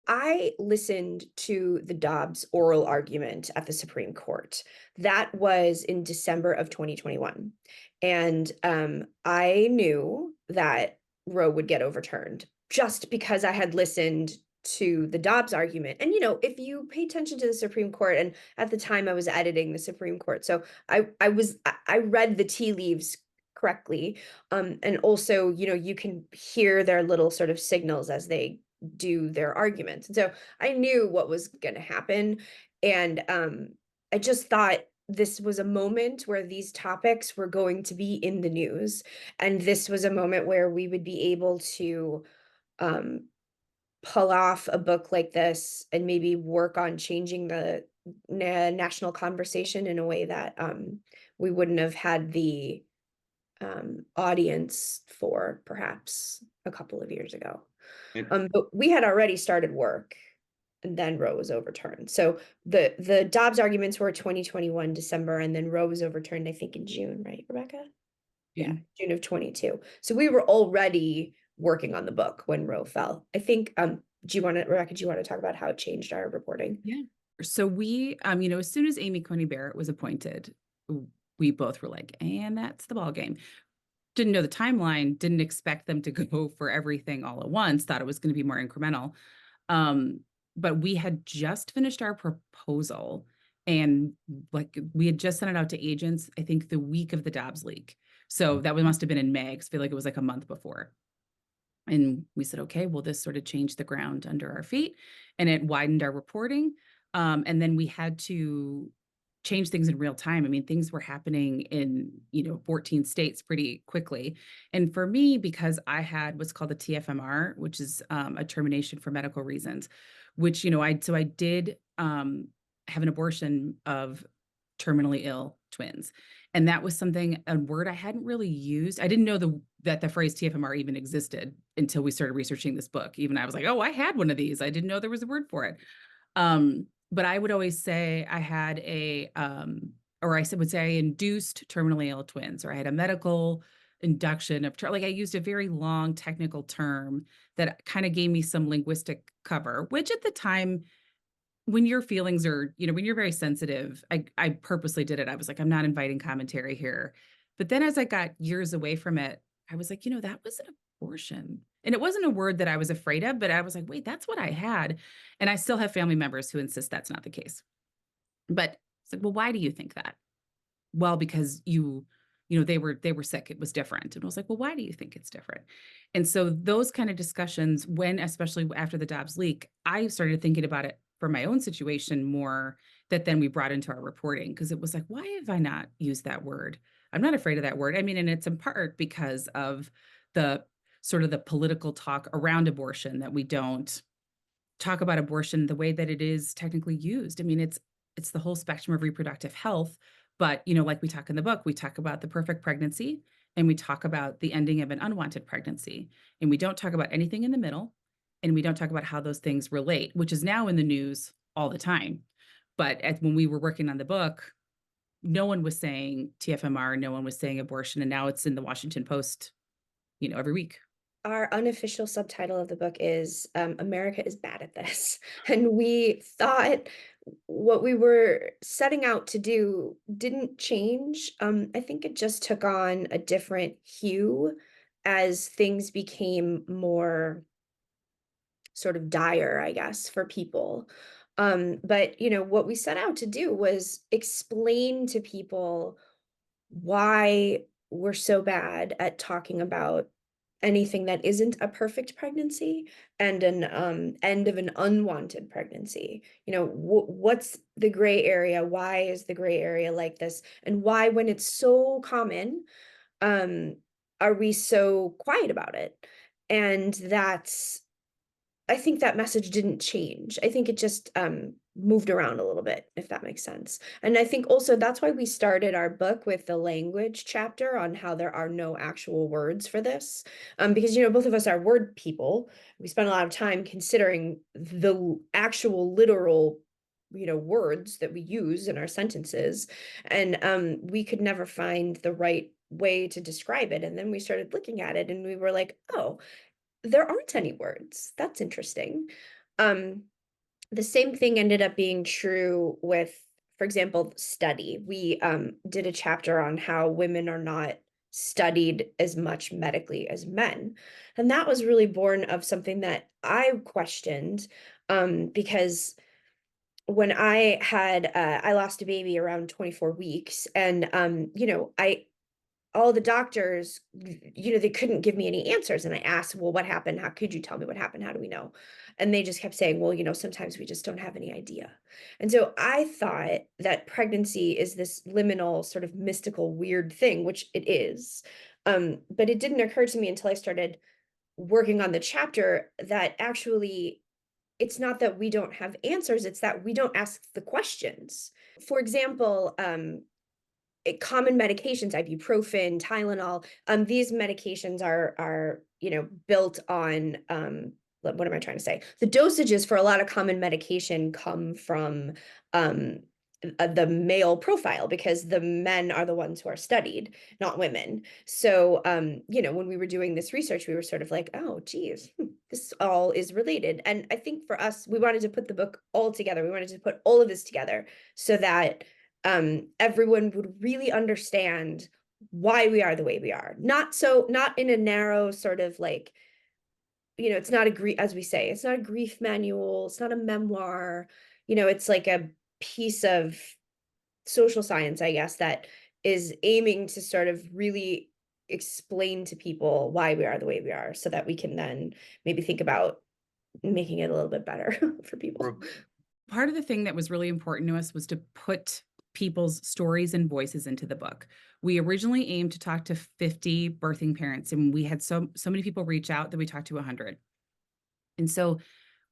I listened to the Dobbs oral argument at the Supreme Court. That was in December of 2021. And I knew that Roe would get overturned just because I had listened to the Dobbs argument. And, if you pay attention to the Supreme Court, and at the time I was editing the Supreme Court, so I read the tea leaves correctly. And also, you can hear their little sort of signals as they do their arguments. And so I knew what was going to happen. And I just thought this was a moment where these topics were going to be in the news. And this was a moment where we would be able to um, pull off a book like this and maybe work on changing the national conversation in a way that we wouldn't have had the audience for perhaps a couple of years ago. And But we had already started work, and then Roe was overturned. So the Dobbs arguments were 2021 December, and then Roe was overturned, I think, in June, right, Rebecca? Yeah, June. June of 22. So we were already working on the book when Roe fell. I think, Rebecca, do you want to talk about how it changed our reporting? Yeah. So we, as soon as Amy Coney Barrett was appointed, we both were like, and that's the ball game. Didn't know the timeline, didn't expect them to go for everything all at once, thought it was going to be more incremental. But we had just finished our proposal, and like we had just sent it out to agents, I think the week of the Dobbs leak. So that must have been in May, because I feel like it was like a month before. And we said, okay, well, this sort of changed the ground under our feet, and it widened our reporting. And then we had to change things in real time. I mean, things were happening in, 14 states pretty quickly. And for me, because I had what's called a TFMR, which is a termination for medical reasons, which, I did have an abortion of terminally ill twins. And that was a word I hadn't really used. I didn't know that the phrase TFMR even existed until we started researching this book. Even I was like, oh, I had one of these. I didn't know there was a word for it. But I would always say I had would say I induced terminally ill twins, or I had a medical induction of, like I used a very long technical term that kind of gave me some linguistic cover, which at the time, when your feelings are, when you're very sensitive, I purposely did it. I was like, I'm not inviting commentary here. But then as I got years away from it, I was like, that was an abortion. And it wasn't a word that I was afraid of, but I was like, wait, that's what I had. And I still have family members who insist that's not the case. But it's like, well, why do you think that? Well, because they were sick. It was different. And I was like, well, why do you think it's different? And so those kind of discussions, especially after the Dobbs leak, I started thinking about it for my own situation more, that then we brought into our reporting, because it was like, why have I not used that word? I'm not afraid of that word. I mean, and it's in part because of the sort of the political talk around abortion, that we don't talk about abortion the way that it is technically used. I mean, it's the whole spectrum of reproductive health, but like we talk in the book, we talk about the perfect pregnancy, and we talk about the ending of an unwanted pregnancy, and we don't talk about anything in the middle, and we don't talk about how those things relate, which is now in the news all the time. But when we were working on the book, no one was saying TFMR, no one was saying abortion, and now it's in the Washington Post, every week. Our unofficial subtitle of the book is America is Bad at This. And we thought what we were setting out to do didn't change. I think it just took on a different hue as things became more sort of dire, I guess, for people. But what we set out to do was explain to people why we're so bad at talking about anything that isn't a perfect pregnancy and an end of an unwanted pregnancy. What's the gray area? Why is the gray area like this? And why, when it's so common, um, are we so quiet about it? And I think that message didn't change. I think it just moved around a little bit, if that makes sense. And I think also that's why we started our book with the language chapter on how there are no actual words for this. Because, both of us are word people. We spend a lot of time considering the actual literal words that we use in our sentences. And we could never find the right way to describe it. And then we started looking at it and we were like, oh, there aren't any words. That's interesting. Um, the same thing ended up being true with, for example, study. We did a chapter on how women are not studied as much medically as men. And that was really born of something that I questioned, because when I lost a baby around 24 weeks, and I all the doctors, they couldn't give me any answers. And I asked, well, what happened? How could you tell me what happened? How do we know? And they just kept saying, well, sometimes we just don't have any idea. And so I thought that pregnancy is this liminal, sort of mystical, weird thing, which it is. But it didn't occur to me until I started working on the chapter that actually it's not that we don't have answers, it's that we don't ask the questions. For example, common medications, ibuprofen, Tylenol, these medications are built on, what am I trying to say? The dosages for a lot of common medication come from um, the male profile, because the men are the ones who are studied, not women. So, when we were doing this research, we were sort of like, oh, geez, this all is related. And I think for us, we wanted to put the book all together. We wanted to put all of this together so that everyone would really understand why we are the way we are. Not in a narrow sort of like, it's not a grief, as we say, it's not a grief manual, it's not a memoir, it's like a piece of social science, I guess, that is aiming to sort of really explain to people why we are the way we are, so that we can then maybe think about making it a little bit better for people. Part of the thing that was really important to us was to put people's stories and voices into the book. We originally aimed to talk to 50 birthing parents, and we had so many people reach out that we talked to 100. And so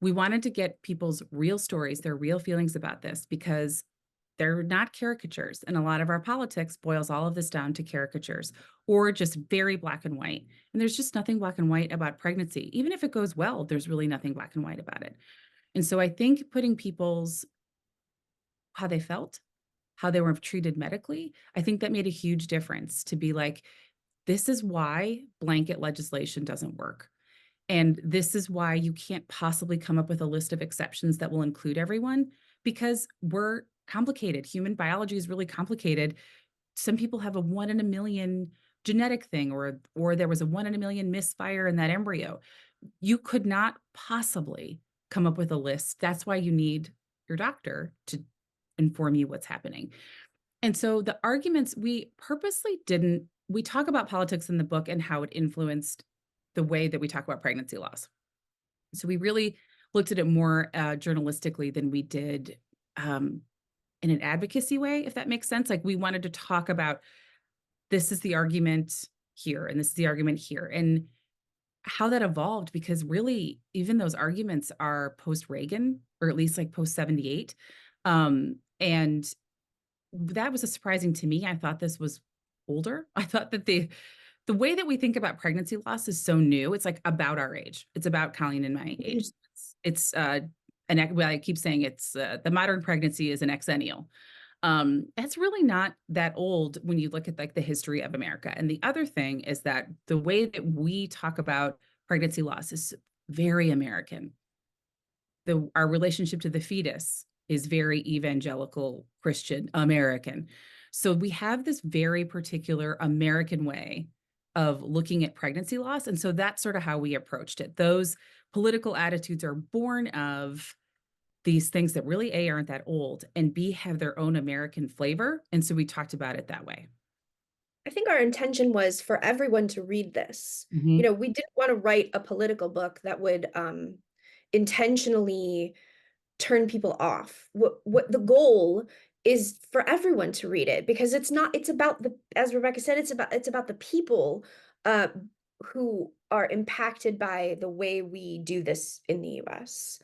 we wanted to get people's real stories, their real feelings about this, because they're not caricatures. And a lot of our politics boils all of this down to caricatures or just very black and white. And there's just nothing black and white about pregnancy. Even if it goes well, there's really nothing black and white about it. And so I think putting people's how they felt, how they were treated medically, I think that made a huge difference to be like, this is why blanket legislation doesn't work. And this is why you can't possibly come up with a list of exceptions that will include everyone, because we're complicated. Human biology is really complicated. Some people have a 1 in a million genetic thing, or there was a 1 in a million misfire in that embryo. You could not possibly come up with a list. That's why you need your doctor to inform you what's happening. And so the arguments we purposely didn't we talk about politics in the book and how it influenced the way that we talk about pregnancy loss. So we really looked at it more journalistically than we did in an advocacy way, if that makes sense. Like we wanted to talk about this is the argument here and this is the argument here and how that evolved, because really even those arguments are post Reagan, or at least like post 78. And that was a surprising to me. I thought this was older. I thought that the way that we think about pregnancy loss is so new. It's like about our age. It's about Colleen and my age. Well, I keep saying the modern pregnancy is an exennial. That's really not that old when you look at like the history of America. And the other thing is that the way that we talk about pregnancy loss is very American. Our relationship to the fetus is very evangelical Christian American. So we have this very particular American way of looking at pregnancy loss. And so that's sort of how we approached it. Those political attitudes are born of these things that really A, aren't that old, and B, have their own American flavor. And so we talked about it that way. I think our intention was for everyone to read this. Mhm. We didn't want to write a political book that would intentionally turn people off. What the goal is for everyone to read it, because it's about as Rebecca said, it's about the people uh who are impacted by the way we do this in the US.